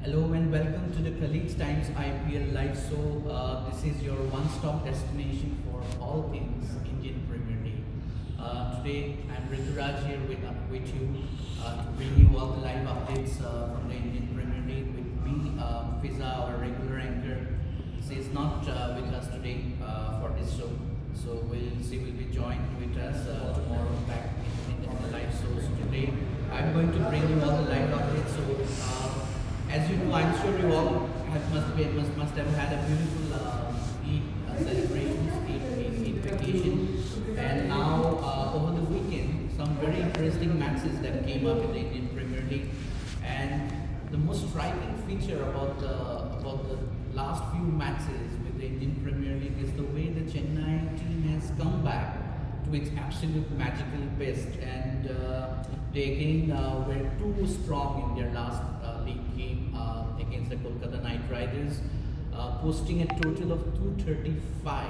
Hello and welcome to the Colleagues Times IPL live show. This is your one-stop destination for all things Indian Premier League. Today I'm Rituraj here with you to bring you all the live updates from the Indian Premier League. With me, Fiza, our regular anchor, she is not with us today for this show. So she will be joined with us tomorrow back in the live shows. Today I'm going to bring you all the live updates. As you know, I'm sure you all must have had a beautiful Eid celebrations, Eid vacation, and now over the weekend, some very interesting matches that came up in the Indian Premier League. And the most striking feature about the last few matches with the Indian Premier League is the way the Chennai team has come back to its absolute magical best, and they again were too strong in their last league game against the Kolkata Knight Riders, posting a total of 235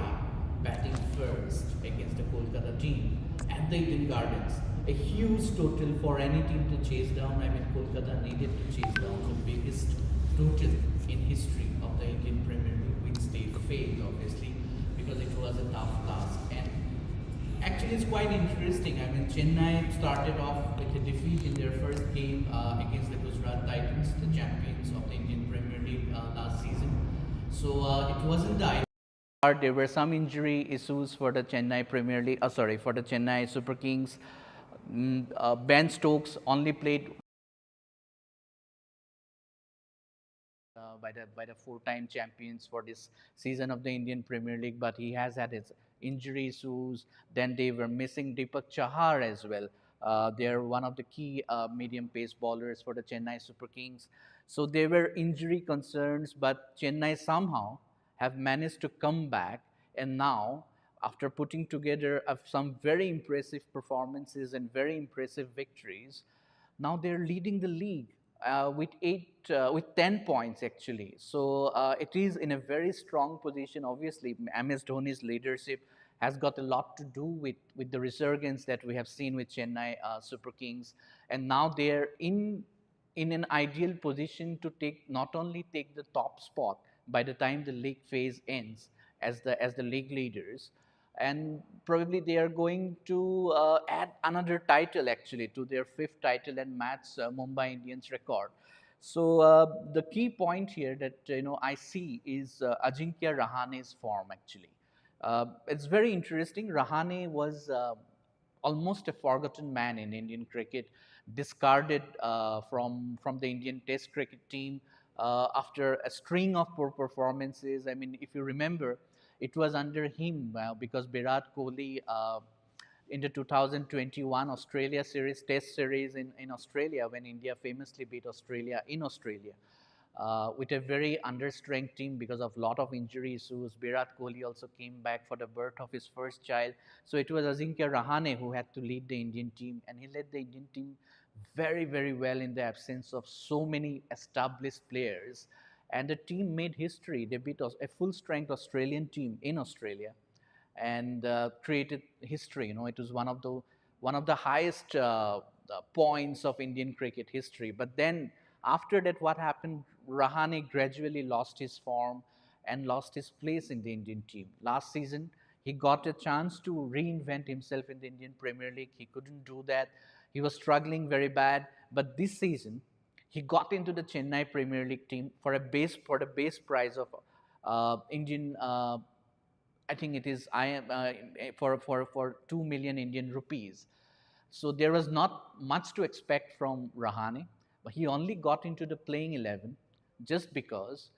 batting first against the Kolkata team at the Eden Gardens. A huge total for any team to chase down. I mean, Kolkata needed to chase down the biggest total in history of the Indian Premier League, which they failed obviously because it was a tough task. And actually, it's quite interesting. I mean, Chennai started off with a defeat in their first game against the Gujarat Titans, the champions of the Indian Premier League last season. So it wasn't the there were some injury issues for the Chennai Premier League, for the Chennai Super Kings. Ben Stokes only played by the four-time champions for this season of the Indian Premier League, but he has had his injury issues. Then they were missing Deepak Chahar as well. They're one of the key medium pace bowlers for the Chennai Super Kings. So there were injury concerns, but Chennai somehow have managed to come back, and now after putting together some very impressive performances and very impressive victories, now they're leading the league with 10 points actually. So it is in a very strong position. Obviously, MS Dhoni's leadership has got a lot to do with the resurgence that we have seen with Chennai Super Kings, and now they're in an ideal position to not only take the top spot by the time the league phase ends as the league leaders, and probably they are going to add another title actually to their fifth title and match Mumbai Indians record. So the key point here that I see is Ajinkya Rahane's form actually. It's very interesting. Rahane was almost a forgotten man in Indian cricket, discarded from the Indian Test cricket team after a string of poor performances. I mean, if you remember, it was under him because Virat Kohli in the 2021 Australia series, Test series in Australia, when India famously beat Australia in Australia. With a very understrength team because of lot of injury issues. Virat Kohli also came back for the birth of his first child. So it was Ajinkya Rahane who had to lead the Indian team, and he led the Indian team very, very well in the absence of so many established players. And the team made history. They beat a full-strength Australian team in Australia and created history. It was one of the highest points of Indian cricket history. But then after that, what happened? Rahane gradually lost his form and lost his place in the Indian team. Last season, he got a chance to reinvent himself in the Indian Premier League. He couldn't do that. He was struggling very bad. But this season, he got into the Chennai Premier League team for the base price of Indian. I think it is for 2 million Indian rupees. So there was not much to expect from Rahane, but he only got into the playing 11 just because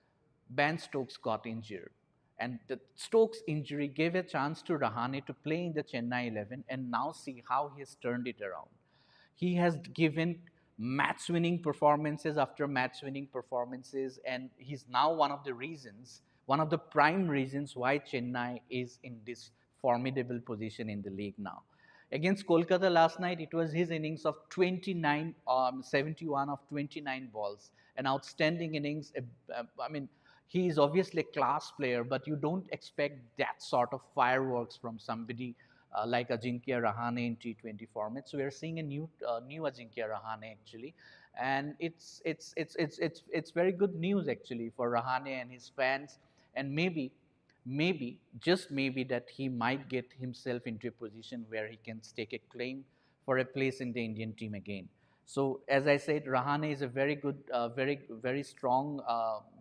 Ben Stokes got injured. And the Stokes injury gave a chance to Rahane to play in the Chennai 11, and now see how he has turned it around. He has given match winning performances after match winning performances, and he's now one of the prime reasons why Chennai is in this formidable position in the league now. Against Kolkata last night, it was his innings of 29, 71 of 29 balls, an outstanding innings. I mean, he is obviously a class player, but you don't expect that sort of fireworks from somebody like Ajinkya Rahane in T20 format. So we are seeing a new Ajinkya Rahane actually, and it's very good news actually for Rahane and his fans, and maybe just maybe that he might get himself into a position where he can stake a claim for a place in the Indian team again. So as I said, Rahane is a very good, very strong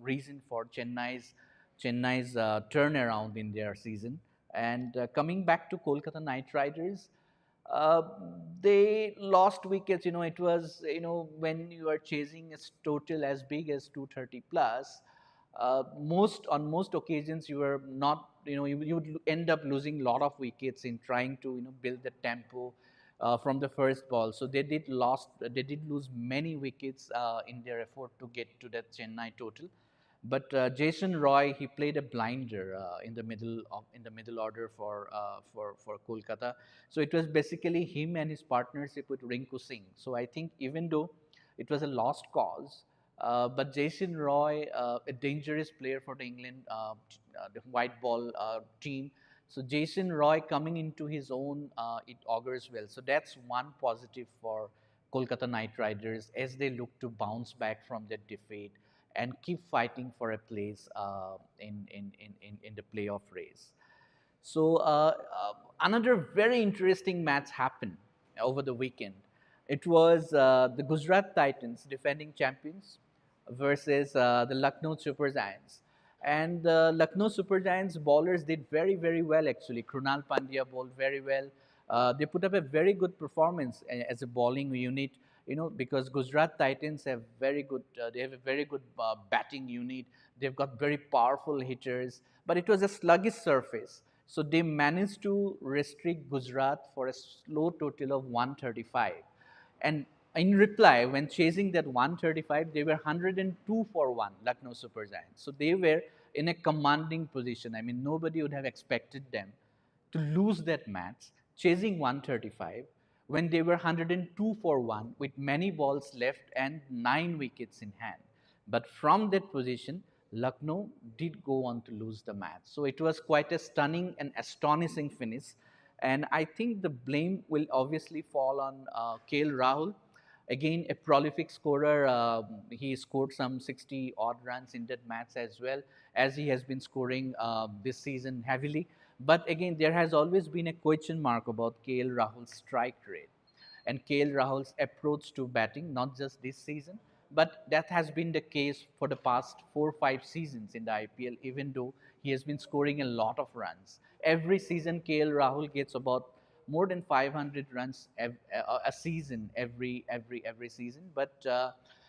reason for Chennai's turnaround in their season. And coming back to Kolkata Knight Riders, uh, they lost wickets. It was, when you are chasing a total as big as 230 plus, most occasions you were not, you would end up losing a lot of wickets in trying to, build the tempo from the first ball. So they did lose many wickets in their effort to get to that Chennai total. But Jason Roy, he played a blinder in the middle order for Kolkata. So it was basically him and his partnership with Rinku Singh. So I think even though it was a lost cause, but Jason Roy, a dangerous player for the England the white ball team. So Jason Roy coming into his own, it augurs well. So that's one positive for Kolkata Knight Riders as they look to bounce back from their defeat and keep fighting for a place in the playoff race. So another very interesting match happened over the weekend. It was the Gujarat Titans, defending champions, versus the Lucknow Super Giants. And the Lucknow Super Giants bowlers did very, very well actually. Krunal Pandya bowled very well. They put up a very good performance as a bowling unit, because Gujarat Titans have very good, they have a very good batting unit. They've got very powerful hitters, but it was a sluggish surface. So they managed to restrict Gujarat for a slow total of 135. And in reply, when chasing that 135, they were 102 for 1, Lucknow Super Giants. So they were in a commanding position. I mean, nobody would have expected them to lose that match, chasing 135, when they were 102 for 1 with many balls left and 9 wickets in hand. But from that position, Lucknow did go on to lose the match. So it was quite a stunning and astonishing finish. And I think the blame will obviously fall on KL Rahul. Again, a prolific scorer. He scored some 60 odd runs in that match as well, as he has been scoring this season heavily. But again, there has always been a question mark about KL Rahul's strike rate and KL Rahul's approach to batting, not just this season, but that has been the case for the past 4 or 5 seasons in the IPL, even though he has been scoring a lot of runs. Every season, KL Rahul gets about more than 500 runs a season every season, but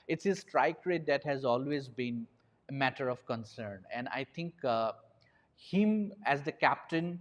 it's his strike rate that has always been a matter of concern. And I think him as the captain,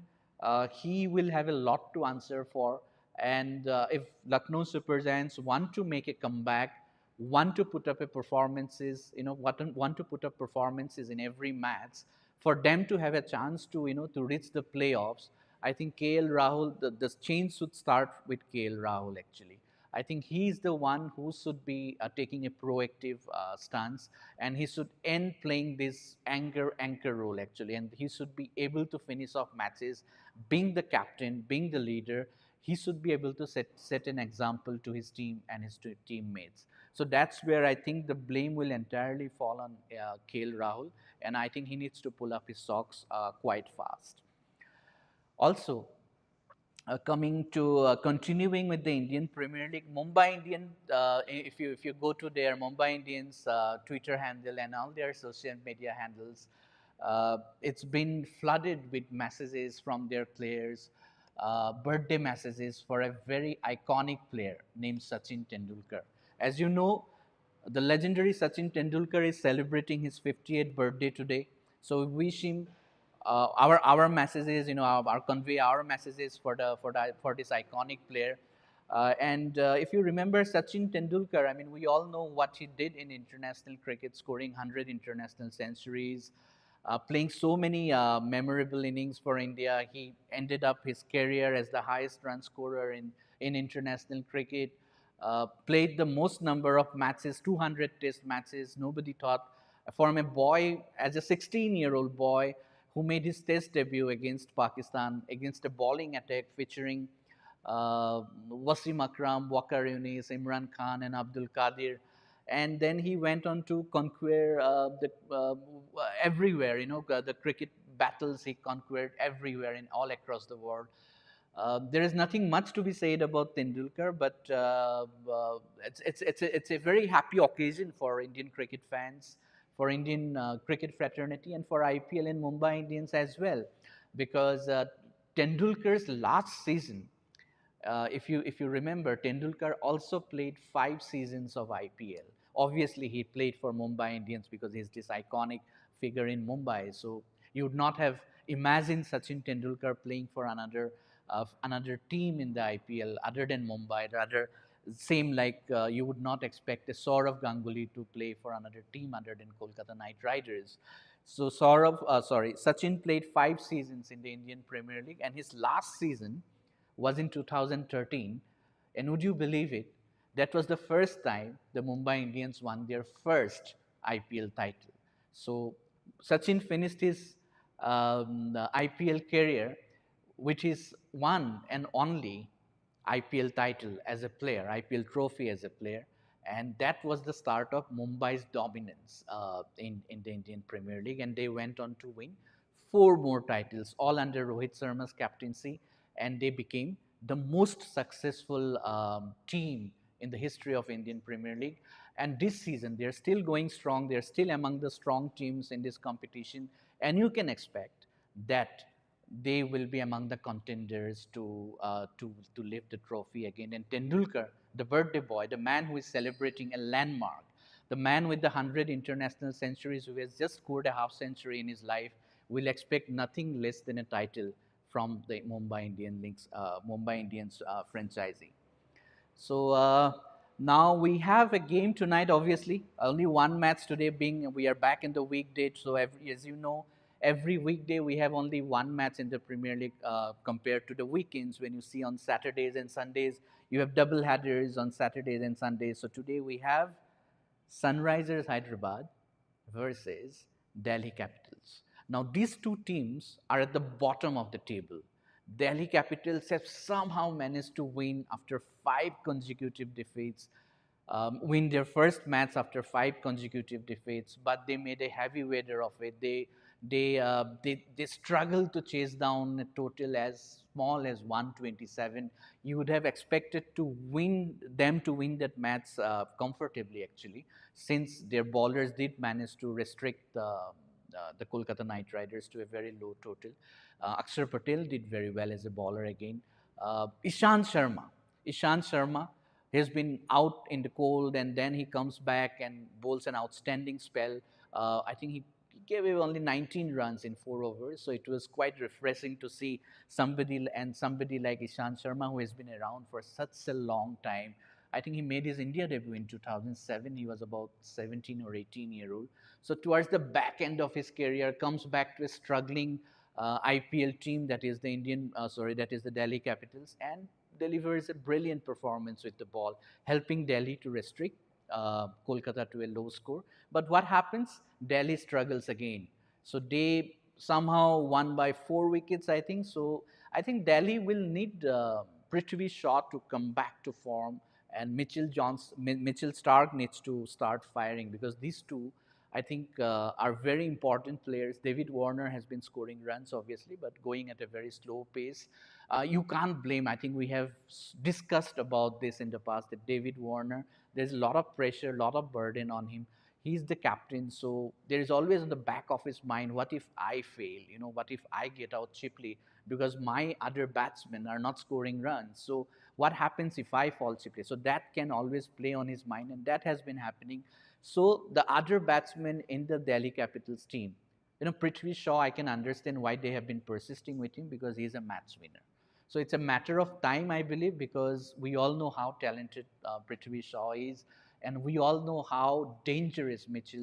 he will have a lot to answer for. And if Lucknow Super Giants want to make a comeback, want to put up a performances, want to put up performances in every match, for them to have a chance to, to reach the playoffs, I think KL Rahul, the change should start with KL Rahul actually. I think he's the one who should be taking a proactive stance, and he should end playing this anchor role actually, and he should be able to finish off matches, being the captain, being the leader. He should be able to set an example to his team and his teammates. So that's where I think the blame will entirely fall on KL Rahul, and I think he needs to pull up his socks quite fast. Also, coming to continuing with the Indian Premier League, Mumbai Indians. If you go to their Mumbai Indians Twitter handle and all their social media handles, it's been flooded with messages from their players, birthday messages for a very iconic player named Sachin Tendulkar. As you know, the legendary Sachin Tendulkar is celebrating his 50th birthday today. So we wish him our messages, our convey our messages for this iconic player. And if you remember Sachin Tendulkar, I mean, we all know what he did in international cricket, scoring 100 international centuries, playing so many memorable innings for India. He ended up his career as the highest run scorer in international cricket. Played the most number of matches, 200 test matches. Nobody thought, from a boy, as a 16-year-old boy who made his Test debut against Pakistan against a bowling attack featuring Wasim Akram, Waqar Yunis, Imran Khan, and Abdul Qadir. And then he went on to conquer everywhere. The cricket battles he conquered everywhere in all across the world. There is nothing much to be said about Tendulkar, but it's a very happy occasion for Indian cricket fans, for Indian cricket fraternity, and for IPL and Mumbai Indians as well, because Tendulkar's last season, if you remember, Tendulkar also played 5 seasons of IPL. Obviously, he played for Mumbai Indians because he's this iconic figure in Mumbai. So you would not have imagined Sachin Tendulkar playing for another team in the IPL other than Mumbai. Rather, same like you would not expect a Saurav Ganguly to play for another team other than Kolkata Knight Riders. So Sachin played 5 seasons in the Indian Premier League, and his last season was in 2013. And would you believe it? That was the first time the Mumbai Indians won their first IPL title. So Sachin finished his IPL career with his one and only IPL title as a player, IPL trophy as a player. And that was the start of Mumbai's dominance in the Indian Premier League. And they went on to win 4 more titles, all under Rohit Sharma's captaincy. And they became the most successful team in the history of Indian Premier League. And this season, they're still going strong. They're still among the strong teams in this competition. And you can expect that they will be among the contenders to lift the trophy again. And Tendulkar, the birthday boy, the man who is celebrating a landmark, the man with the 100 international centuries who has just scored a half century in his life, will expect nothing less than a title from the Mumbai Indians franchisee. So now we have a game tonight. Obviously, only one match today. Being we are back in the weekday, so as you know, every weekday we have only one match in the Premier League compared to the weekends. When you see on Saturdays and Sundays, you have double headers on Saturdays and Sundays. So today we have Sunrisers Hyderabad versus Delhi Capitals. Now, these two teams are at the bottom of the table. Delhi Capitals have somehow managed to win after 5 consecutive defeats, win their first match after 5 consecutive defeats, but they made a heavy weather of it. They struggled to chase down a total as small as 127. You would have expected to win that match comfortably, actually, since their bowlers did manage to restrict the Kolkata Knight Riders to a very low total. Akshar Patel did very well as a bowler again. Ishant Sharma has been out in the cold, and then he comes back and bowls an outstanding spell. I think he gave away only 19 runs in 4 overs, so it was quite refreshing to see somebody like Ishant Sharma, who has been around for such a long time. I think he made his India debut in 2007. He was about 17 or 18-year-old. So towards the back end of his career, comes back to a struggling IPL team, that is that is the Delhi Capitals, and delivers a brilliant performance with the ball, helping Delhi to restrict Kolkata to a low score. But what happens? Delhi struggles again. So they somehow won by 4 wickets, I think. So I think Delhi will need Prithvi Shaw to come back to form, and Mitchell Stark needs to start firing, because these two, I think, are very important players. David Warner has been scoring runs, obviously, but going at a very slow pace. You can't blame. I think we have discussed about this in the past, that David Warner, there's a lot of pressure, a lot of burden on him. He's the captain, so there is always in the back of his mind, what if I fail? What if I get out cheaply because my other batsmen are not scoring runs? So what happens if I fall cheaply? So that can always play on his mind, and that has been happening. So the other batsmen in the Delhi Capitals team, Prithvi Shaw, I can understand why they have been persisting with him, because he's a match winner. So it's a matter of time, I believe, because we all know how talented Prithvi Shaw is, and we all know how dangerous Mitch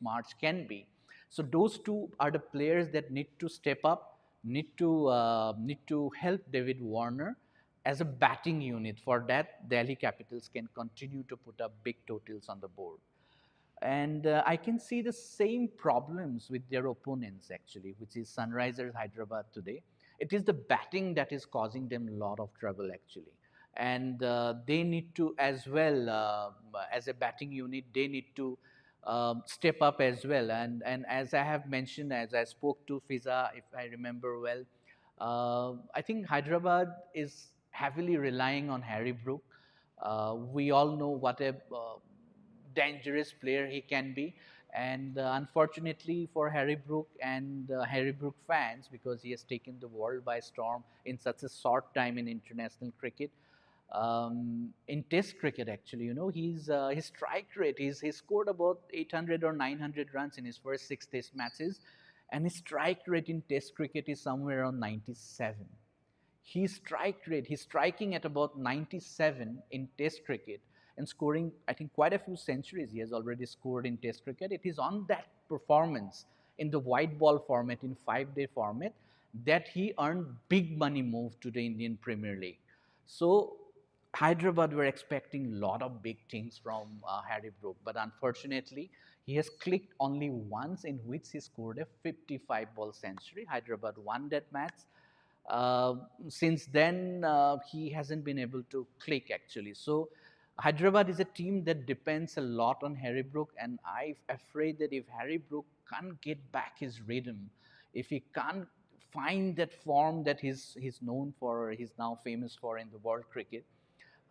Marsh can be. So those two are the players that need to step up, need to help David Warner as a batting unit. For that, Delhi Capitals can continue to put up big totals on the board. And I can see the same problems with their opponents actually, which is Sunrisers Hyderabad today. It is the batting that is causing them a lot of trouble actually. And they need to as well, as a batting unit, they need to step up as well. And as I have mentioned, as I spoke to Fiza, if I remember well, I think Hyderabad is heavily relying on Harry Brook. We all know what a dangerous player he can be. And unfortunately for Harry Brook and Harry Brook fans, because he has taken the world by storm in such a short time in international cricket, in Test cricket, actually, his strike rate, he scored about 800 or 900 runs in his first 6 Test matches, and his strike rate in Test cricket is somewhere around 97. He's striking at about 97 in Test cricket and scoring, I think, quite a few centuries. He has already scored in Test cricket. It is on that performance in the white ball format, in 5-day format, that he earned big money move to the Indian Premier League. So Hyderabad were expecting a lot of big things from Harry Brook, but unfortunately, he has clicked only once, in which he scored a 55-ball century. Hyderabad won that match. uh, since then, he hasn't been able to click actually. So Hyderabad is a team that depends a lot on Harry Brook, and I'm afraid that if Harry Brook can't get back his rhythm, if he can't find that form that he's known for, he's now famous for in the world cricket,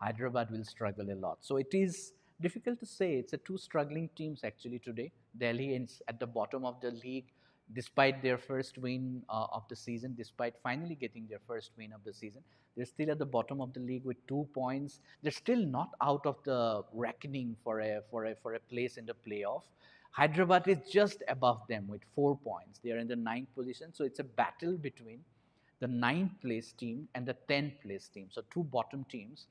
Hyderabad will struggle a lot. So it is difficult to say. It's a two struggling teams actually today. Delhi is at the bottom of the league despite their first win of the season, despite finally getting their first win of the season. They're still at the bottom of the league with 2 points. They're still not out of the reckoning for a place in the playoff. Hyderabad is just above them with 4 points. They are in the ninth position. So it's a battle between the ninth place team and the 10th place team. So two bottom teams.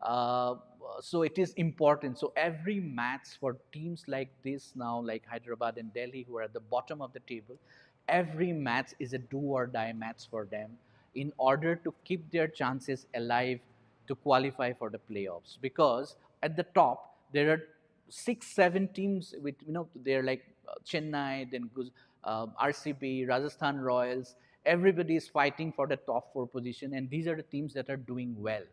Uh, so it is important. So every match for teams like this now, like Hyderabad and Delhi, who are at the bottom of the table, every match is a do or die match for them in order to keep their chances alive to qualify for the playoffs. Because at the top there are 6, 7 teams with, they're like Chennai, then RCB, Rajasthan Royals. Everybody is fighting for the top 4 position, and these are the teams that are doing well.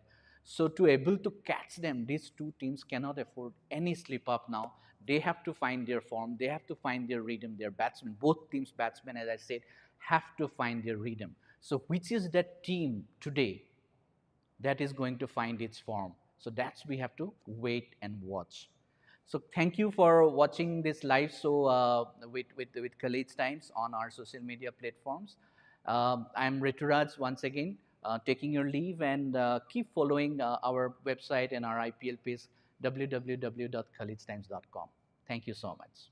So to able to catch them, these two teams cannot afford any slip up now. They have to find their form. They have to find their rhythm. Their batsmen, both teams' batsmen, as I said, have to find their rhythm. So which is that team today that is going to find its form? So that's we have to wait and watch. So thank you for watching this live show with College Times on our social media platforms. I'm Rituraj once again, taking your leave, and keep following our website and our IPL page, www.collegetimes.com. Thank you so much.